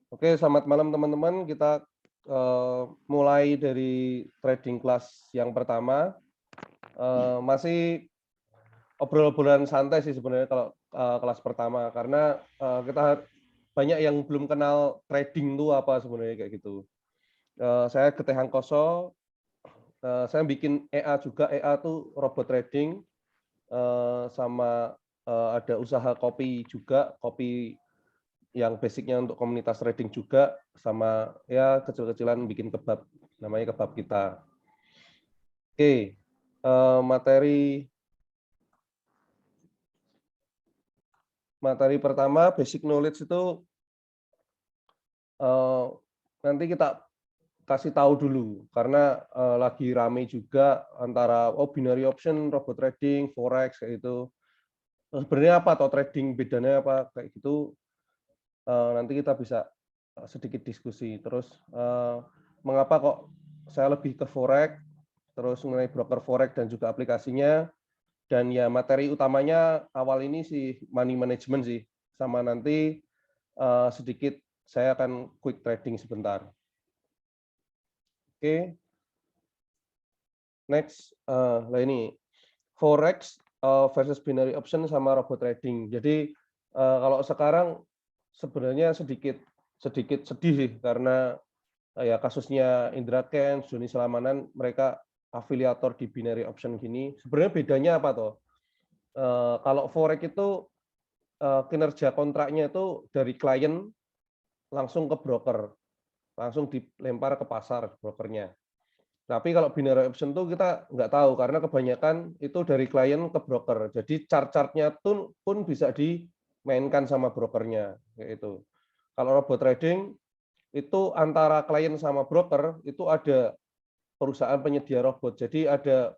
Oke, selamat malam teman-teman. Kita mulai dari trading class yang pertama. Masih obrolan santai sih sebenarnya kalau kelas pertama, karena kita banyak yang belum kenal trading itu apa sebenarnya kayak gitu. Saya Getih Hangkoso, saya bikin EA juga. EA itu robot trading, sama ada usaha kopi juga, kopi yang basicnya untuk komunitas trading juga, sama ya kecil-kecilan bikin kebab, namanya kebab kita. Oke, materi pertama basic knowledge itu nanti kita kasih tahu dulu, karena lagi rame juga antara binary option, robot trading, forex kayak gitu. Sebenarnya apa atau trading, bedanya apa kayak gitu, nanti kita bisa sedikit diskusi. Terus mengapa kok saya lebih ke forex, terus mengenai broker forex dan juga aplikasinya, dan ya materi utamanya awal ini sih money management sih, sama nanti sedikit saya akan quick trading sebentar. Oke, next, nah ini forex versus binary option sama robot trading. Jadi kalau sekarang sebenarnya sedikit sedih sih, karena ya kasusnya Indra Kents, Joni Salamanan, mereka afiliator di binary option gini. Sebenarnya bedanya apa toh? Kalau forex itu kinerja kontraknya itu dari klien langsung ke broker, langsung dilempar ke pasar brokernya. Tapi kalau binary option tuh kita nggak tahu, karena kebanyakan itu dari klien ke broker. Jadi chart-chartnya pun bisa dimainkan sama brokernya, kayak itu. Kalau robot trading itu antara klien sama broker itu ada perusahaan penyedia robot. Jadi ada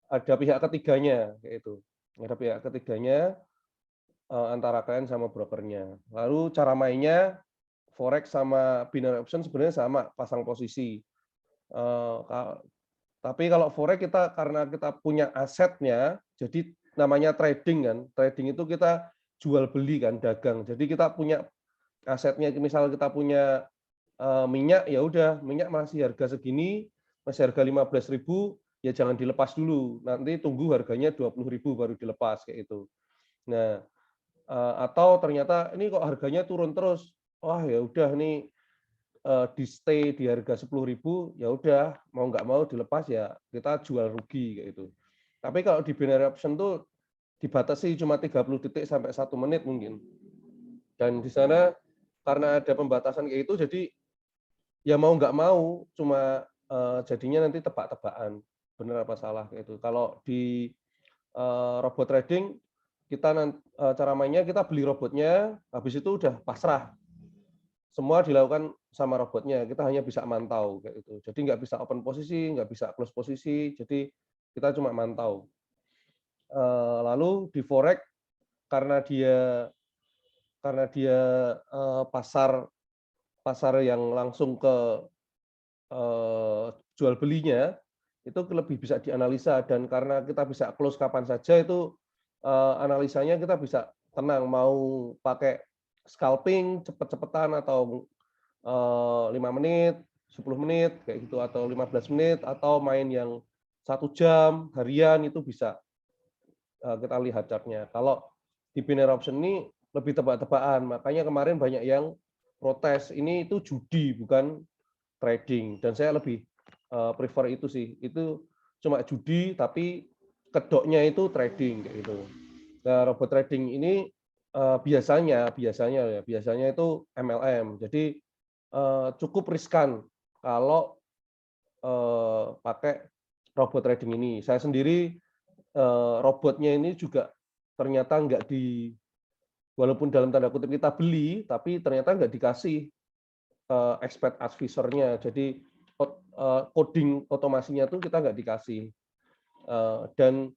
pihak ketiganya, kayak itu. Ada pihak ketiganya antara klien sama brokernya. Lalu cara mainnya forex sama binary option sebenarnya sama, pasang posisi. Eh, Tapi kalau forex kita, karena kita punya asetnya, jadi namanya trading kan. Trading itu kita jual beli kan, dagang. Jadi kita punya asetnya, misal kita punya minyak, ya udah minyak masih harga segini, masih harga 15.000, ya jangan dilepas dulu. Nanti tunggu harganya 20.000 baru dilepas kayak itu. Nah, atau ternyata ini kok harganya turun terus. Wah, ya udah nih di stay di harga 10.000, ya udah mau nggak mau dilepas, ya kita jual rugi kayak itu. Tapi kalau di binary option tuh dibatasi cuma 30 detik sampai 1 menit mungkin. Dan di sana karena ada pembatasan kayak itu, jadi ya mau nggak mau cuma jadinya nanti tebak-tebakan benar apa salah kayak itu. Kalau di robot trading kita cara mainnya, kita beli robotnya, habis itu udah pasrah. Semua dilakukan sama robotnya, kita hanya bisa mantau kayak itu. Jadi nggak bisa open posisi, nggak bisa close posisi, jadi kita cuma mantau. Lalu di forex, karena dia pasar pasar yang langsung ke jual belinya, itu lebih bisa dianalisa, dan karena kita bisa close kapan saja, itu analisanya kita bisa tenang, mau pakai scalping cepet-cepetan atau 5 menit, 10 menit kayak gitu, atau 15 menit, atau main yang 1 jam harian, itu bisa kita lihat chartnya. Kalau di binary option ini lebih tebak-tebakan, makanya kemarin banyak yang protes, ini itu judi bukan trading, dan saya lebih prefer itu sih, itu cuma judi tapi kedoknya itu trading kayak gitu. Nah, robot trading ini biasanya itu MLM, jadi cukup riskan kalau pakai robot trading ini. Saya sendiri robotnya ini juga ternyata nggak walaupun dalam tanda kutip kita beli, tapi ternyata nggak dikasih expert advisor-nya. Jadi coding otomasinya tuh kita nggak dikasih. Dan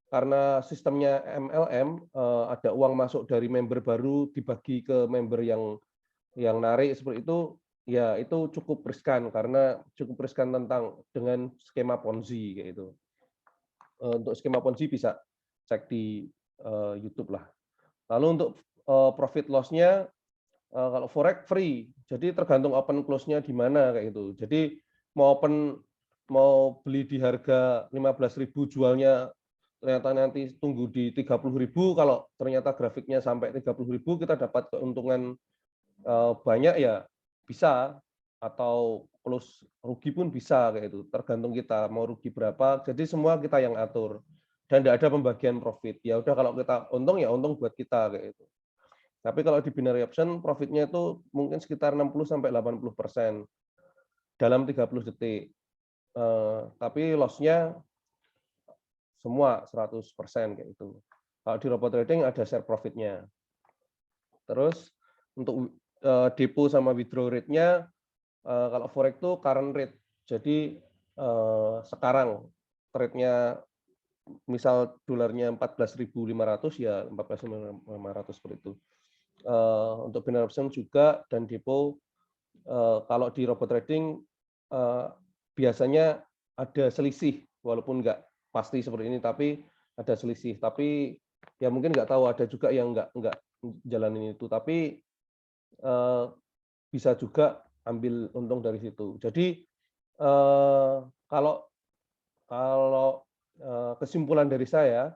karena sistemnya MLM, ada uang masuk dari member baru dibagi ke member yang narik seperti itu, ya itu cukup riskan, karena cukup riskan dengan skema Ponzi kayak itu. Untuk skema Ponzi bisa cek di YouTube lah. Lalu untuk profit loss-nya, Kalau forex free, jadi tergantung open close-nya di mana kayak gitu. Jadi mau beli di harga 15.000 jualnya ternyata nanti tunggu di 30.000, kalau ternyata grafiknya sampai 30.000 kita dapat keuntungan banyak ya bisa, atau close rugi pun bisa kayak itu. Tergantung kita mau rugi berapa. Jadi semua kita yang atur dan tidak ada pembagian profit. Ya udah kalau kita untung ya untung buat kita kayak itu. Tapi kalau di binary option profitnya itu mungkin sekitar 60-80% dalam 30 detik. Tapi loss-nya semua 100% kayak itu. Kalau di robot trading ada share profit-nya. Terus untuk depo sama withdraw rate-nya, kalau forex itu current rate. Jadi sekarang trade-nya misal dolarnya 14.500 ya 14.500 seperti itu. Untuk binary option juga dan depo, kalau di robot trading biasanya ada selisih, walaupun nggak pasti seperti ini, tapi ada selisih. Tapi ya mungkin nggak tahu, ada juga yang nggak jalanin itu, tapi bisa juga ambil untung dari situ. Jadi kalau kesimpulan dari saya,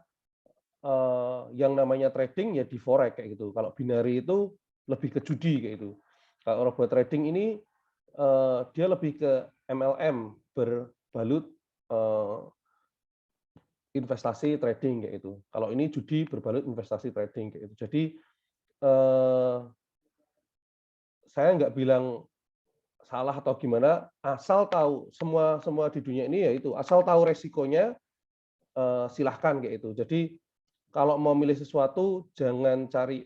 yang namanya trading ya di forex kayak gitu. Kalau binary itu lebih ke judi kayak gitu. Kalau robot trading ini dia lebih ke MLM, berbalut investasi trading kayak itu. Kalau ini judi berbalut investasi trading kayak itu. Jadi saya nggak bilang salah atau gimana, asal tahu semua di dunia ini ya itu, asal tahu resikonya silahkan kayak itu. Jadi kalau mau milih sesuatu jangan cari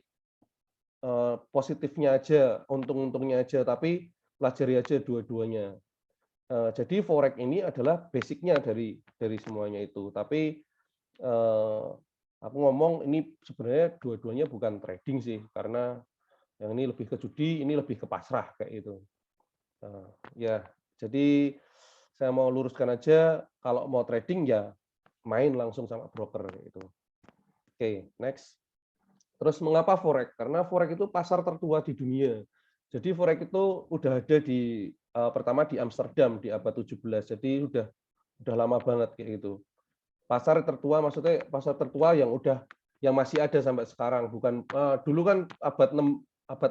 positifnya aja, untung-untungnya aja, tapi pelajari aja dua-duanya. Jadi forex ini adalah basicnya dari semuanya itu. Tapi aku ngomong ini sebenarnya dua-duanya bukan trading sih, karena yang ini lebih ke judi, ini lebih ke pasrah kayak gitu. Ya, jadi saya mau luruskan aja, kalau mau trading ya main langsung sama broker gitu. Oke, next. Terus mengapa forex? Karena forex itu pasar tertua di dunia. Jadi forex itu udah ada di pertama di Amsterdam di abad 17. Jadi udah lama banget kayak gitu. Pasar tertua maksudnya pasar tertua yang masih ada sampai sekarang. Bukan dulu kan abad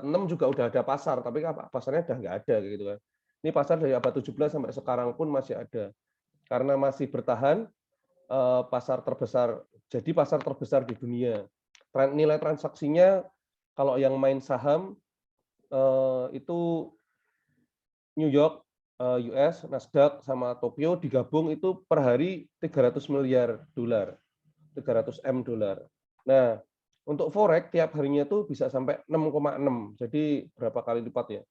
6 juga udah ada pasar, tapi pasarnya udah nggak ada kayak gitu kan. Ini pasar dari abad 17 sampai sekarang pun masih ada. Karena masih bertahan, pasar terbesar, jadi pasar terbesar di dunia. Nilai transaksinya kalau yang main saham itu New York, US, Nasdaq sama Tokyo digabung itu per hari 300 miliar dolar, 300 M dolar. Nah, untuk forex tiap harinya tuh bisa sampai 6,6. Jadi berapa kali lipat ya?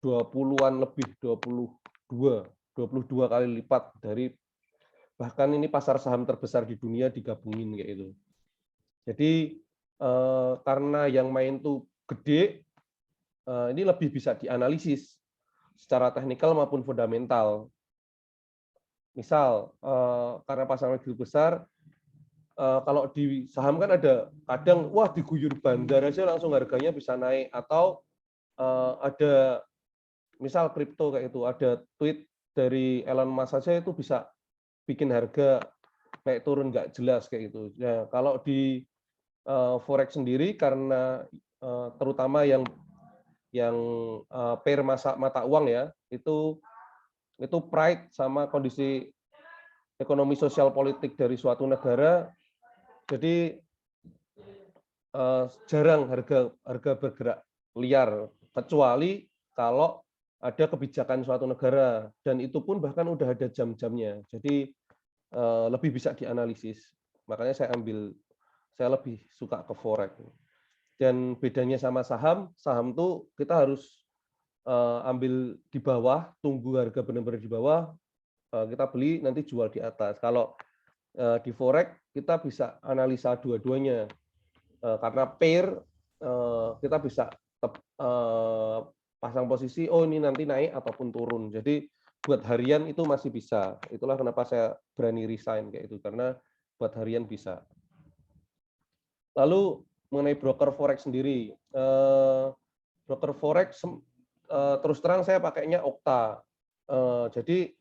20-an lebih, 22 kali lipat dari, bahkan ini pasar saham terbesar di dunia digabungin kayak itu. Jadi karena yang main tuh gede, ini lebih bisa dianalisis secara teknikal maupun fundamental. Misal karena pasar begitu besar, kalau di saham kan ada kadang wah diguyur bandar aja langsung harganya bisa naik, atau ada misal kripto kayak itu, ada tweet dari Elon Musk saja itu bisa bikin harga naik turun nggak jelas kayak gitu. Nah, kalau di forex sendiri karena terutama yang pair mata uang ya, itu pride sama kondisi ekonomi sosial politik dari suatu negara, jadi jarang harga bergerak liar, kecuali kalau ada kebijakan suatu negara, dan itu pun bahkan udah ada jam-jamnya. Jadi lebih bisa dianalisis. Makanya saya lebih suka ke forex. Dan bedanya sama saham, saham tuh kita harus ambil di bawah, tunggu harga benar-benar di bawah, kita beli nanti jual di atas. Kalau di forex kita bisa analisa dua-duanya, karena pair kita bisa pasang posisi, oh ini nanti naik ataupun turun. Jadi buat harian itu masih bisa. Itulah kenapa saya berani resign kayak itu, karena buat harian bisa. Lalu mengenai broker forex sendiri, broker forex terus terang saya pakainya Okta. Jadi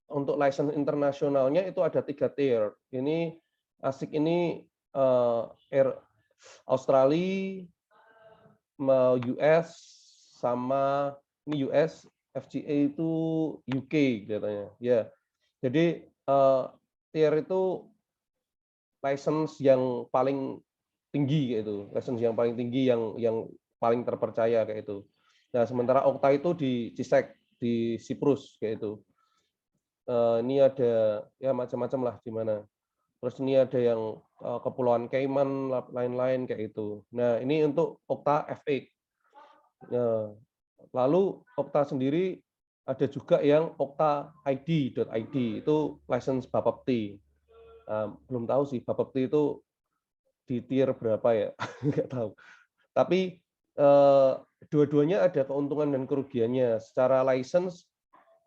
untuk license internasionalnya itu ada 3 tier. Ini ASIC ini Australia, US, sama ini US, FCA itu UK katanya. Ya, jadi tier itu license yang paling tinggi kayak itu, license yang paling tinggi yang paling terpercaya kayak itu. Nah, sementara Okta itu di CISEC di Siprus kayak itu. Ini ada ya macam-macam lah di mana. Terus ini ada yang Kepulauan Cayman, lain-lain kayak itu. Nah, ini untuk Okta FX. Nah, lalu Okta sendiri ada juga yang Okta ID.id itu license Bapepti. Belum tahu sih Bapepti itu di tier berapa ya, nggak tahu. Tapi dua-duanya ada keuntungan dan kerugiannya. Secara license,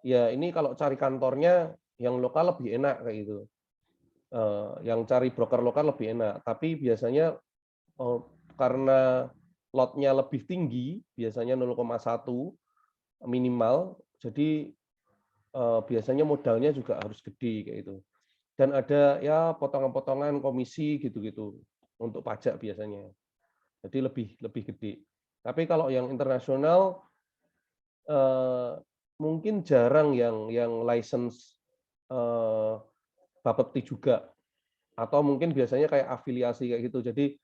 ya ini kalau cari kantornya yang lokal lebih enak kayak gitu. Yang cari broker lokal lebih enak. Tapi biasanya karena lotnya lebih tinggi, biasanya 0,1 minimal, jadi biasanya modalnya juga harus gede kayak itu. Dan ada ya potongan-potongan komisi gitu-gitu untuk pajak biasanya. Jadi lebih gede. Tapi kalau yang internasional mungkin jarang yang license Bapepti juga, atau mungkin biasanya kayak afiliasi kayak gitu. Jadi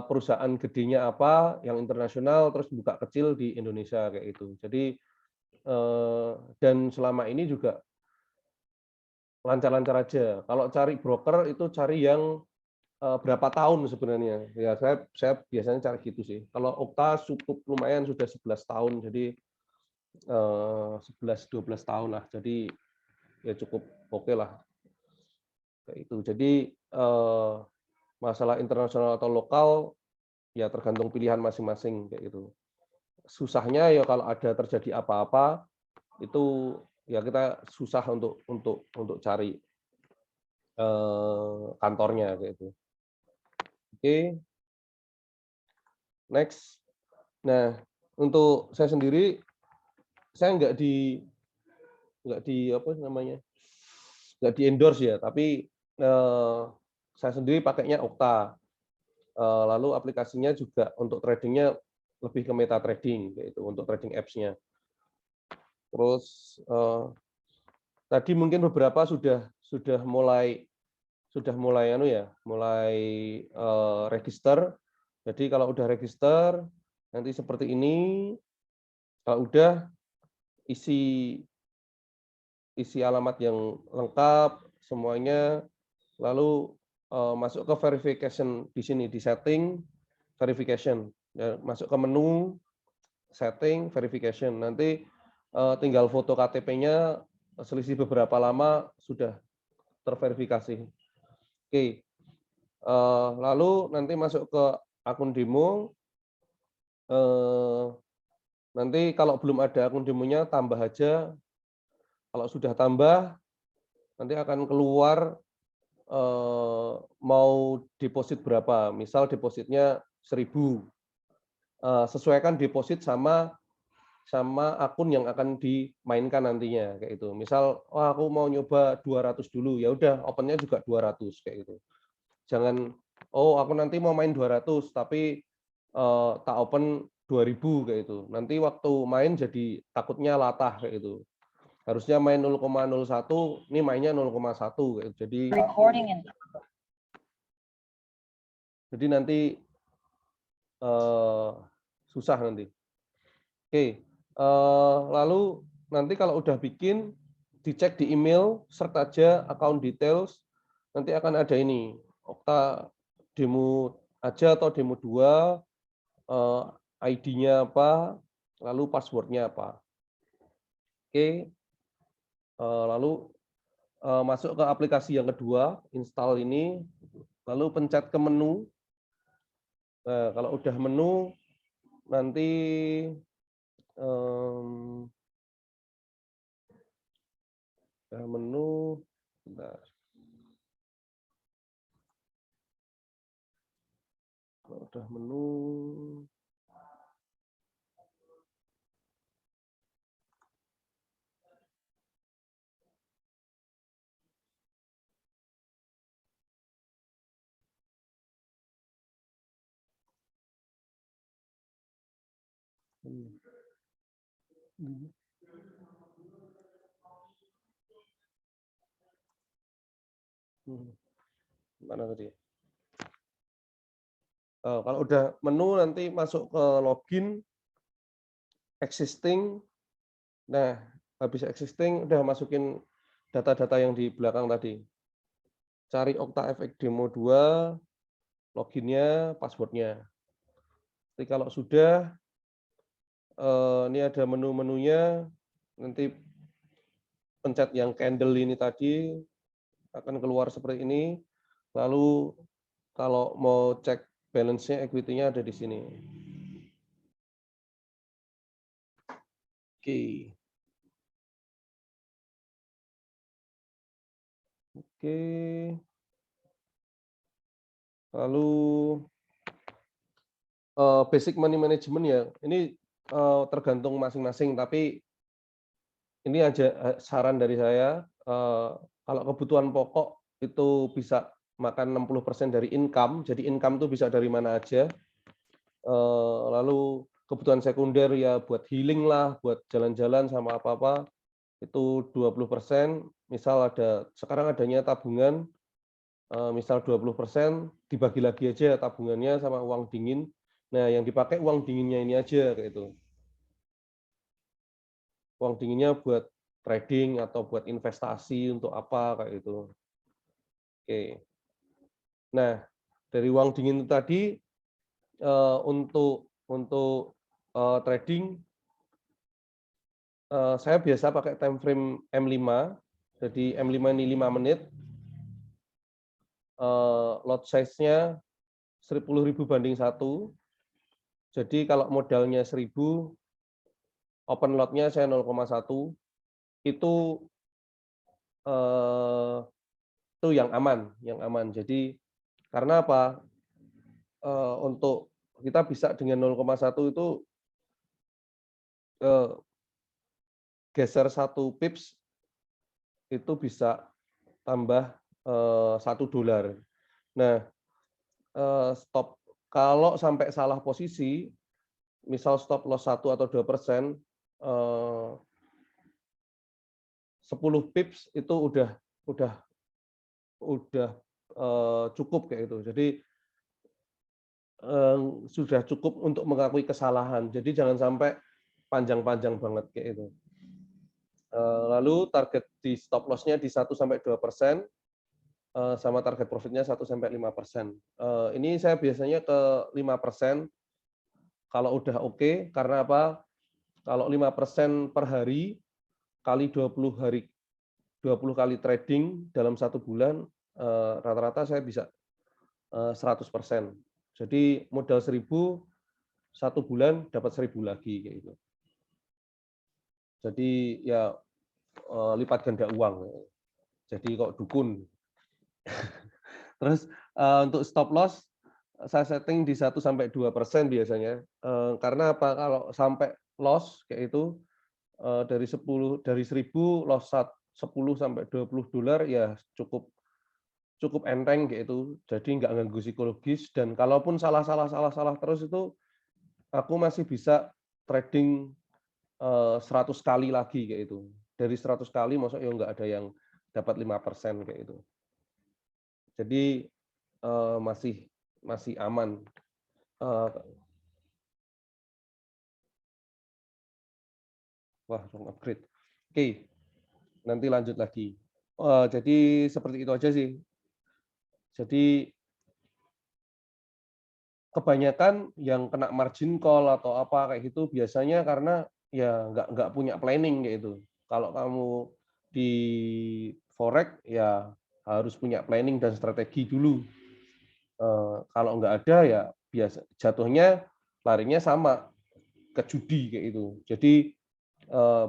perusahaan gedenya apa yang internasional terus buka kecil di Indonesia kayak gitu. Jadi dan selama ini juga lancar-lancar aja. Kalau cari broker itu cari yang berapa tahun sebenarnya. Ya saya biasanya cari gitu sih. Kalau Okta cukup lumayan sudah 11 tahun, jadi 11-12 tahun lah. Jadi ya cukup oke lah. Kayak itu. Jadi masalah internasional atau lokal ya tergantung pilihan masing-masing kayak gitu. Susahnya ya kalau ada terjadi apa-apa itu ya kita susah untuk cari kantornya kayak itu. Oke, next. Nah, untuk saya sendiri saya nggak di apa namanya, nggak di endorse ya, tapi saya sendiri pakainya Okta. Lalu aplikasinya juga untuk tradingnya lebih ke MetaTrading, yaitu untuk trading apps-nya. Terus tadi mungkin beberapa sudah mulai anu ya, mulai register. Jadi kalau udah register nanti seperti ini. Kalau udah isi alamat yang lengkap semuanya, lalu masuk ke verification di sini di setting verification, ya, masuk ke menu setting verification, nanti tinggal foto KTP-nya selisih beberapa lama sudah terverifikasi. Oke, lalu nanti masuk ke akun demo. Nanti kalau belum ada akun demonya tambah aja. Kalau sudah tambah, nanti akan keluar mau deposit berapa. Misal depositnya 1.000. Sesuaikan deposit sama akun yang akan dimainkan nantinya kayak itu. Misal, oh aku mau nyoba 200 dulu, ya udah opennya juga 200 kayak gitu. Jangan oh aku nanti mau main 200 tapi tak open 2.000 kayak itu. Nanti waktu main jadi takutnya latah kayak itu. Harusnya main 0,01, ini mainnya 0,1 kayak gitu. Jadi nanti susah nanti. Oke, lalu nanti kalau udah bikin, dicek di email, search aja account details, nanti akan ada ini, Okta demo aja atau demo 2, ID-nya apa, lalu password-nya apa. Oke, lalu masuk ke aplikasi yang kedua, install ini, lalu pencet ke menu. Nah, kalau udah menu, nanti menu, bentar. Kalau udah menu, Mana tadi? Kalau udah menu nanti masuk ke login, existing. Nah, habis existing udah masukin data-data yang di belakang tadi. Cari OctaFX Demo 2, loginnya, passwordnya. Jadi kalau sudah, ini ada menu-menunya, nanti pencet yang candle ini tadi, akan keluar seperti ini. Lalu kalau mau cek balance-nya, equity-nya ada di sini. Oke. Oke. Lalu basic money management ya, ini tergantung masing-masing, tapi ini aja saran dari saya, kalau kebutuhan pokok itu bisa makan 60% dari income, jadi income itu bisa dari mana aja. Lalu kebutuhan sekunder ya buat healing lah, buat jalan-jalan sama apa-apa, itu 20%. Misal sekarang adanya tabungan, misal 20%, dibagi lagi aja tabungannya sama uang dingin. Nah, yang dipakai uang dinginnya ini aja, kayak itu. Uang dinginnya buat trading atau buat investasi untuk apa, kayak itu. Oke. Nah, dari uang dingin itu tadi, untuk trading, saya biasa pakai time frame M5. Jadi M5 ini 5 menit. Lot size-nya 10.000 banding 1. Jadi kalau modalnya 1.000, open lot-nya saya 0,1. Itu yang aman. Jadi karena apa? Untuk kita bisa dengan 0,1 itu geser 1 pips itu bisa tambah $1. Nah, stop kalau sampai salah posisi, misal stop loss 1 atau 2%, 10 pips itu udah cukup kayak itu. Jadi sudah cukup untuk mengakui kesalahan. Jadi jangan sampai panjang-panjang banget kayak itu. Lalu target di stop loss-nya di 1-2%, sama target profit-nya 1-5%. Ini saya biasanya ke 5% kalau udah oke, karena apa? Kalau 5% per hari kali 20 hari, 20 kali trading dalam 1 bulan, rata-rata saya bisa 100%. Jadi modal 1.000, 1 bulan dapat 1.000 lagi kayak gitu. Jadi ya lipat ganda uang. Jadi kok dukun. Terus untuk stop loss saya setting di 1-2% biasanya. Karena apa? Kalau sampai loss kayak itu dari 1.000 loss 10-20 dolar ya cukup enteng gitu. Jadi nggak ganggu psikologis, dan kalaupun salah terus itu aku masih bisa trading 100 kali lagi kayak itu. Dari 100 kali maksudnya ya nggak ada yang dapat 5% kayak itu. Jadi masih aman. Wah, upgrade. Oke, nanti lanjut lagi. Jadi seperti itu aja sih. Jadi kebanyakan yang kena margin call atau apa kayak gitu biasanya karena ya nggak punya planning kayak itu. Kalau kamu di forex ya harus punya planning dan strategi dulu. Kalau nggak ada ya biasa jatuhnya larinya sama ke judi kayak itu. Jadi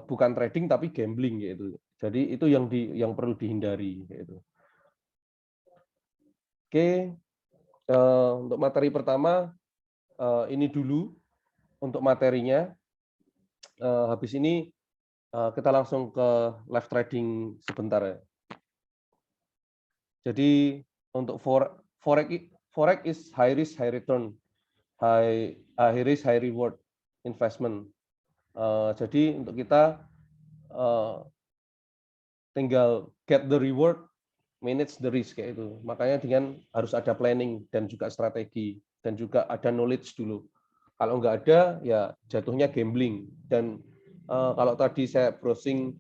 bukan trading tapi gambling kayak itu. Jadi itu yang perlu dihindari kayak itu. Oke, untuk materi pertama ini dulu untuk materinya. Habis ini kita langsung ke live trading sebentar ya. Jadi untuk forex is high risk high return, high risk high reward. investment. Jadi untuk kita tinggal get the reward, manage the risk kayak itu. Makanya dengan harus ada planning dan juga strategi dan juga ada knowledge dulu. Kalau nggak ada, ya jatuhnya gambling. Dan kalau tadi saya browsing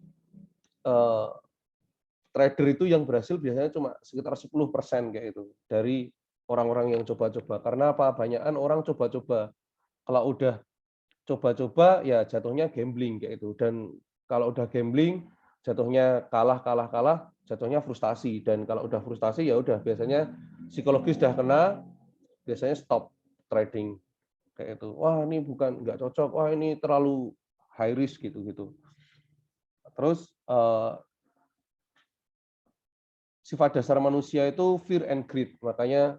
trader itu yang berhasil biasanya cuma sekitar 10% kayak itu dari orang-orang yang coba-coba. Karena apa? Banyakan orang coba-coba. Kalau udah coba-coba ya jatuhnya gambling kayak itu. Dan kalau udah gambling jatuhnya kalah, jatuhnya frustasi. Dan kalau udah frustasi ya udah biasanya psikologis udah kena, biasanya stop trading kayak itu. Wah, ini bukan nggak cocok. Wah, ini terlalu high risk gitu-gitu. Terus sifat dasar manusia itu fear and greed. Makanya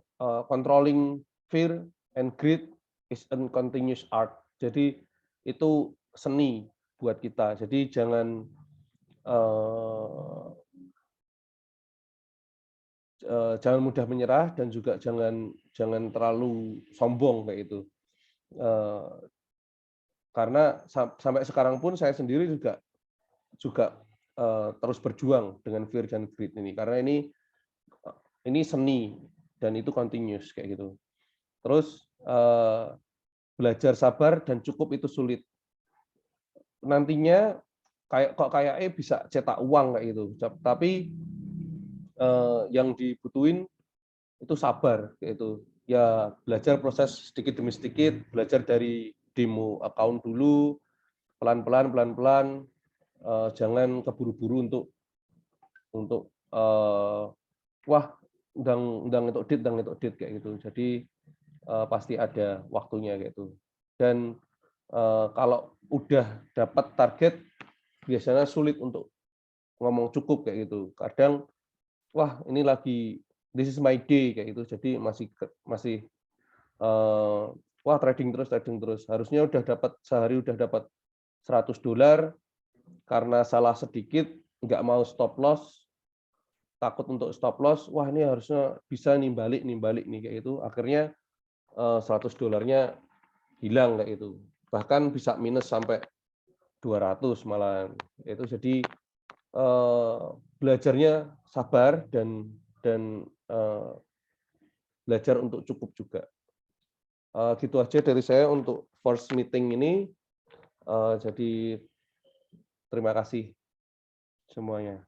controlling fear and greed is a continuous art. Jadi itu seni buat kita. Jadi jangan jangan mudah menyerah dan juga jangan terlalu sombong kayak itu. Karena sampai sekarang pun saya sendiri juga terus berjuang dengan fear dan greed ini karena ini seni dan itu continuous kayak gitu. Terus belajar sabar dan cukup itu sulit. Nantinya kayaknya bisa cetak uang kayak gitu. Tapi yang dibutuhin itu sabar kayak itu. Ya belajar proses sedikit demi sedikit, belajar dari demo account dulu, pelan-pelan, jangan keburu-buru untuk wah undang itu dit kayak gitu. Jadi pasti ada waktunya kayak itu. Dan kalau udah dapat target biasanya sulit untuk ngomong cukup kayak gitu. Kadang wah ini lagi this is my day kayak gitu. Jadi masih wah trading terus. Harusnya udah dapat sehari udah dapat $100 karena salah sedikit nggak mau stop loss, takut untuk stop loss, wah ini harusnya bisa nih balik nih kayak itu. Akhirnya $100-nya hilang kayak itu. Bahkan bisa minus sampai 200 malah. Itu jadi belajarnya sabar dan belajar untuk cukup juga. Gitu aja dari saya untuk first meeting ini. Jadi terima kasih semuanya.